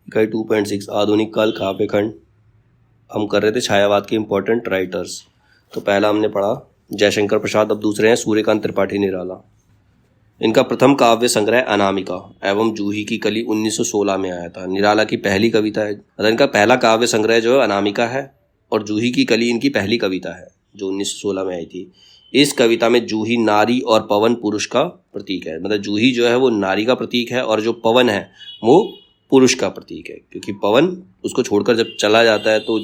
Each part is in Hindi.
इकाई 2.6 आधुनिक काल काव्य खंड। हम कर रहे थे छायावाद के इम्पोर्टेंट राइटर्स। तो पहला हमने पढ़ा जयशंकर प्रसाद, अब दूसरे हैं सूर्यकांत त्रिपाठी निराला। इनका प्रथम काव्य संग्रह अनामिका एवं जूही की कली 1916 में आया था। निराला की पहली कविता है, मतलब इनका पहला काव्य संग्रह जो है अनामिका है और जूही की कली इनकी पहली कविता है जो 1916 में आई थी। इस कविता में जूही नारी और पवन पुरुष का प्रतीक है, मतलब जूही जो है वो नारी का प्रतीक है और जो पवन है वो पुरुष का प्रतीक है, क्योंकि पवन उसको छोड़कर जब चला जाता है तो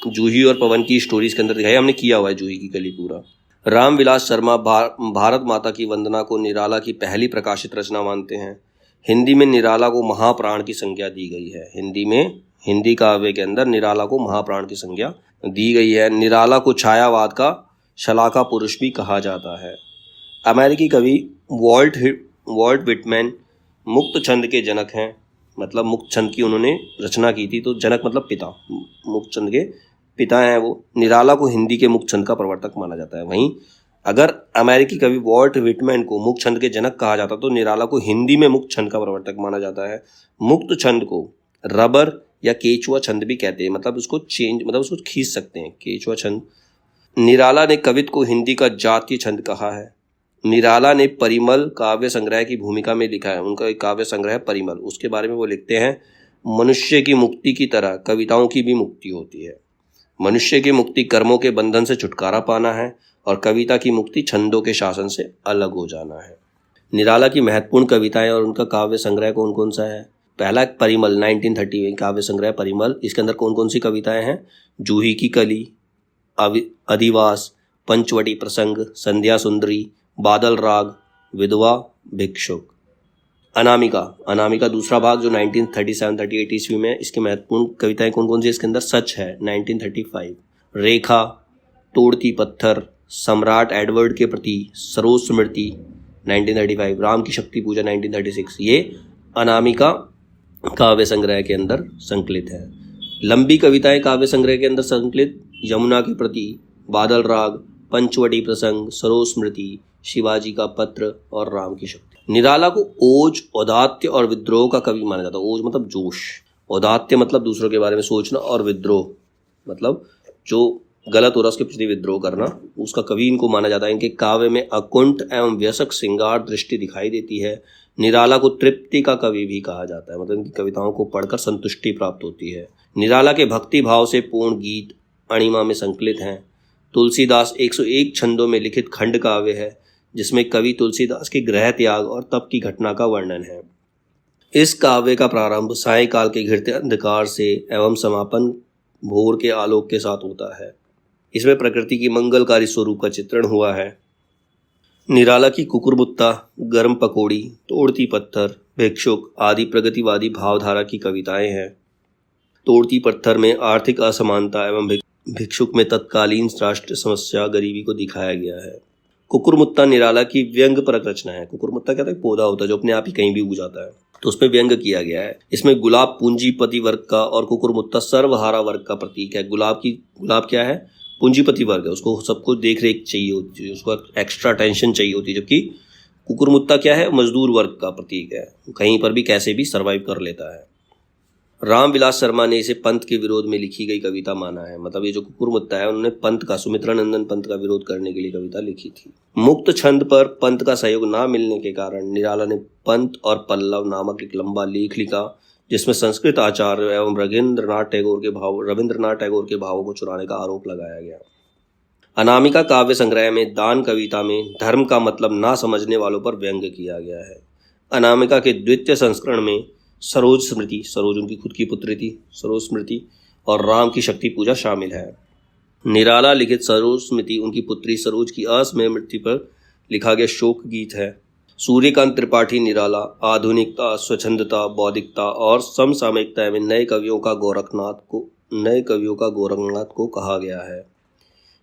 जूही और पवन की स्टोरीज के अंदर दिखाई हमने किया हुआ है जूही की कली पूरा। रामविलास शर्मा भारत माता की वंदना को निराला की पहली प्रकाशित रचना मानते हैं। हिंदी में निराला को महाप्राण की संज्ञा दी गई है। हिंदी काव्य के अंदर निराला को महाप्राण की संज्ञा दी गई है। निराला को छायावाद का शलाका पुरुष भी कहा जाता है। अमेरिकी कवि वॉल्ट विटमैन मुक्त छंद के जनक हैं, मतलब मुक्त छंद की उन्होंने रचना की थी, तो जनक मतलब पिता, मुक्त छंद के पिता हैं वो। निराला को हिंदी के मुक्त छंद का प्रवर्तक माना जाता है। वहीं अगर अमेरिकी कवि वॉल्ट विटमैन को मुक्त छंद के जनक कहा जाता तो निराला को हिंदी में मुक्त छंद का प्रवर्तक माना जाता है। मुक्त छंद को रबर या केचुआ छंद भी कहते हैं, मतलब उसको खींच सकते हैं, केचुआ छंद। निराला ने कवित्व को हिंदी का जातीय छंद कहा है। निराला ने परिमल काव्य संग्रह की भूमिका में लिखा है। उनका एक काव्य संग्रह है परिमल, उसके बारे में वो लिखते हैं, मनुष्य की मुक्ति की तरह कविताओं की भी मुक्ति होती है। मनुष्य की मुक्ति कर्मों के बंधन से छुटकारा पाना है और कविता की मुक्ति छंदों के शासन से अलग हो जाना है। निराला की महत्वपूर्ण कविताएं और उनका काव्य संग्रह कौन कौन सा है? पहला परिमल 1930 में काव्य संग्रह परिमल। इसके अंदर कौन कौन सी कविताएं हैं? जूही की कली, अधिवास, पंचवटी प्रसंग, संध्या सुंदरी, बादल राग, विधवा, भिक्षुक। अनामिका दूसरा भाग जो 1937-38 ईस्वी में, इसकी महत्वपूर्ण कविताएं कौन कौन सी? इसके अंदर सच है 1935, रेखा, तोड़ती पत्थर, सम्राट एडवर्ड के प्रति, सरोज स्मृति 1935, राम की शक्ति पूजा 1936। ये अनामिका काव्य संग्रह के अंदर संकलित है। लंबी कविताएं काव्य संग्रह के अंदर संकलित, यमुना के प्रति, बादल राग, पंचवटी प्रसंग, सरोज स्मृति, शिवाजी का पत्र और राम की शक्ति। निराला को ओज, औदात्य और विद्रोह का कवि माना जाता है। ओज मतलब जोश, औदात्य मतलब दूसरों के बारे में सोचना, और विद्रोह मतलब जो गलत हो रहा है उसके प्रति विद्रोह करना, उसका कवि इनको माना जाता है। इनके काव्य में अकुंठ एवं व्यसक श्रृंगार दृष्टि दिखाई देती है। निराला को तृप्ति का कवि भी कहा जाता है, मतलब इनकी कविताओं को पढ़कर संतुष्टि प्राप्त होती है। निराला के भक्ति भाव से पूर्ण गीत अणिमा में संकलित हैं। तुलसीदास 101 छंदों में लिखित खंड काव्य है, जिसमें कवि तुलसीदास के गृह त्याग और तप की घटना का वर्णन है। इस काव्य का प्रारंभ सायंकाल के घिरते अंधकार से एवं समापन भोर के आलोक के साथ होता है। इसमें प्रकृति की मंगलकारी स्वरूप का चित्रण हुआ है। निराला की कुकुरमुत्ता, गर्म पकौड़ी, तोड़ती पत्थर, भिक्षुक आदि प्रगतिवादी भावधारा की कविताएं हैं। तोड़ती पत्थर में आर्थिक असमानता एवं भिक्षुक में तत्कालीन राष्ट्रीय समस्या गरीबी को दिखाया गया है। कुकुरमुत्ता निराला की व्यंग परक रचना है। कुकुरमुत्ता क्या है? पौधा होता है जो अपने आप ही कहीं भी उग जाता है, तो उस पर व्यंग किया गया है। इसमें गुलाब पूंजीपति वर्ग का और कुकुरमुत्ता सर्वहारा वर्ग का प्रतीक है। गुलाब क्या है? पूंजीपति वर्ग है, उसको सब कुछ देख रेख चाहिए होती है, उसको एक्स्ट्रा अटेंशन चाहिए होती है। जबकि कुकुरमुत्ता क्या है? मजदूर वर्ग का प्रतीक है, कहीं पर भी कैसे भी सर्वाइव कर लेता है। रामविलास शर्मा ने इसे पंत के विरोध में लिखी गई कविता माना है, मतलब ये जो कुकुरमुत्ता है उन्होंने पंत का, सुमित्रानंदन पंत का विरोध करने के लिए कविता लिखी थी। मुक्त छंद पर पंत का सहयोग ना मिलने के कारण निराला ने पंत और पल्लव नामक एक लंबा लेख लिखा, जिसमें संस्कृत आचार्य एवं रविंद्रनाथ टैगोर के भावों को चुराने का आरोप लगाया गया। अनामिका काव्य संग्रह में दान कविता में धर्म का मतलब ना समझने वालों पर व्यंग किया गया है। अनामिका के द्वितीय संस्करण में सरोज स्मृति, सरोज उनकी खुद की पुत्री थी, सरोज स्मृति और राम की शक्ति पूजा शामिल है। निराला लिखित सरोज स्मृति उनकी पुत्री सरोज की असमय मृत्यु पर लिखा गया शोक गीत है। सूर्यकांत त्रिपाठी निराला आधुनिकता, स्वच्छंदता, बौद्धिकता और समसामयिकता में नए कवियों का गोरखनाथ को कहा गया है।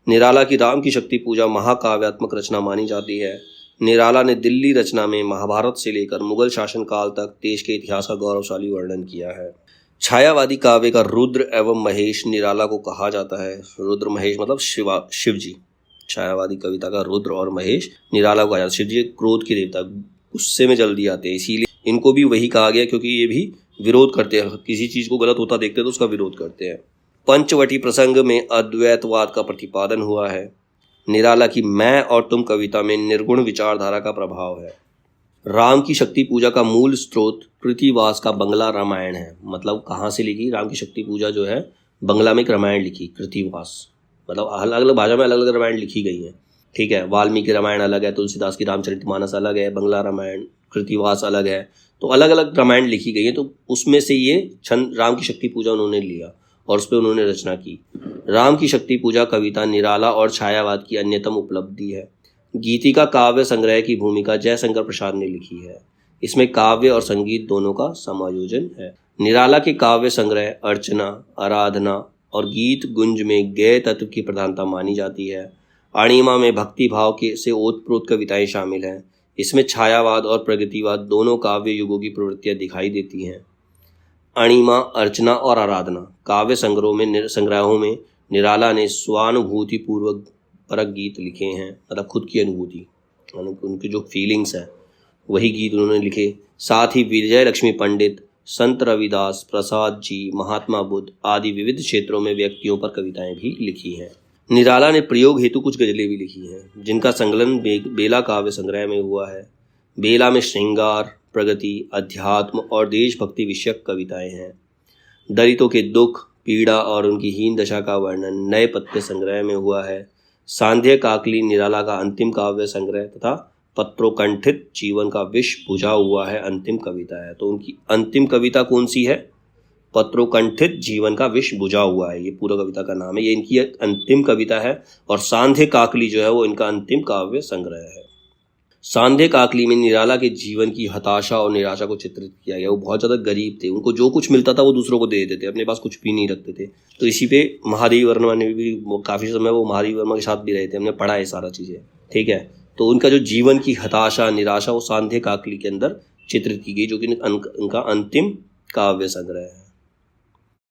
निराला की राम की शक्ति पूजा महाकाव्यात्मक रचना मानी जाती है। निराला ने दिल्ली रचना में महाभारत से लेकर मुगल शासन काल तक देश के इतिहास का गौरवशाली वर्णन किया है। छायावादी काव्य का रुद्र एवं महेश निराला को कहा जाता है। रुद्र महेश मतलब शिव जी। छायावादी कविता का रुद्र और महेश निराला को कहा जाता है। शिव जी क्रोध के देवता, गुस्से में जल्दी आते हैं, इसीलिए इनको भी वही कहा गया, क्योंकि ये भी विरोध करते हैं, किसी चीज को गलत होता देखते हैं तो उसका विरोध करते हैं। पंचवटी प्रसंग में अद्वैतवाद का प्रतिपादन हुआ है। निराला की मैं और तुम कविता में निर्गुण विचारधारा का प्रभाव है। राम की शक्ति पूजा का मूल स्रोत कृतिवास का बंगला रामायण है। मतलब कहाँ से लिखी राम की शक्ति पूजा जो है, बंगला में एक रामायण लिखी कृतिवास, मतलब अलग अलग भाषा में अलग अलग रामायण लिखी गई है। ठीक है, वाल्मीकि रामायण अलग है, तुलसीदास की रामचरितमानस अलग है, बंगला रामायण कृतिवास अलग है, तो अलग अलग रामायण लिखी गई है। तो उसमें से ये छंद राम की शक्ति पूजा उन्होंने लिया और उस पर उन्होंने रचना की। राम की शक्ति पूजा कविता निराला और छायावाद की अन्यतम उपलब्धि है। गीतिका काव्य संग्रह की भूमिका जयशंकर प्रसाद ने लिखी है। इसमें काव्य और संगीत दोनों का समायोजन है। निराला के काव्य संग्रह अर्चना, आराधना और गीत गुंज में गेय तत्व की प्रधानता मानी जाती है। अणिमा में भक्ति भाव के से ओतप्रोत कविताएं शामिल हैं। इसमें छायावाद और प्रगतिवाद दोनों काव्य युगों की प्रवृत्तियां दिखाई देती हैं। अणिमा, अर्चना और आराधना काव्य संग्रहों में निराला ने स्वानुभूति पूर्वक परक गीत लिखे हैं, मतलब खुद की अनुभूति, उनकी जो फीलिंग्स है वही गीत उन्होंने लिखे। साथ ही विजय लक्ष्मी पंडित, संत रविदास, प्रसाद जी, महात्मा बुद्ध आदि विविध क्षेत्रों में व्यक्तियों पर कविताएं भी लिखी हैं। निराला ने प्रयोग हेतु कुछ गजलें भी लिखी हैं, जिनका संकलन बेला काव्य संग्रह में हुआ है। बेला में श्रृंगार, प्रगति, अध्यात्म और देशभक्ति विषयक कविताएं हैं। दलितों के दुख, पीड़ा और उनकी हीन दशा का वर्णन नए पत्ते संग्रह में हुआ है। सांध्य काकली निराला का अंतिम काव्य संग्रह तथा पत्रोकंठित जीवन का विष बुझा हुआ है अंतिम कविता है। तो उनकी अंतिम कविता कौन सी है? पत्रोकंठित जीवन का विष बुझा हुआ है, ये पूरा कविता का नाम है, ये इनकी अंतिम कविता है। और सांध्य काकली जो है वो इनका अंतिम काव्य संग्रह है। सांध्य काकली में निराला के जीवन की हताशा और निराशा को चित्रित किया गया। वो बहुत ज़्यादा गरीब थे, उनको जो कुछ मिलता था वो दूसरों को दे देते थे, अपने पास कुछ भी नहीं रखते थे। तो इसी पे महादेवी वर्मा ने भी काफ़ी समय वो महादेवी वर्मा के साथ भी रहे थे, हमने पढ़ा है सारा चीज़ें। ठीक है, तो उनका जो जीवन की हताशा निराशा वो सांध्य काकली के अंदर चित्रित की गई, जो कि उनका अंतिम काव्य संग्रह है।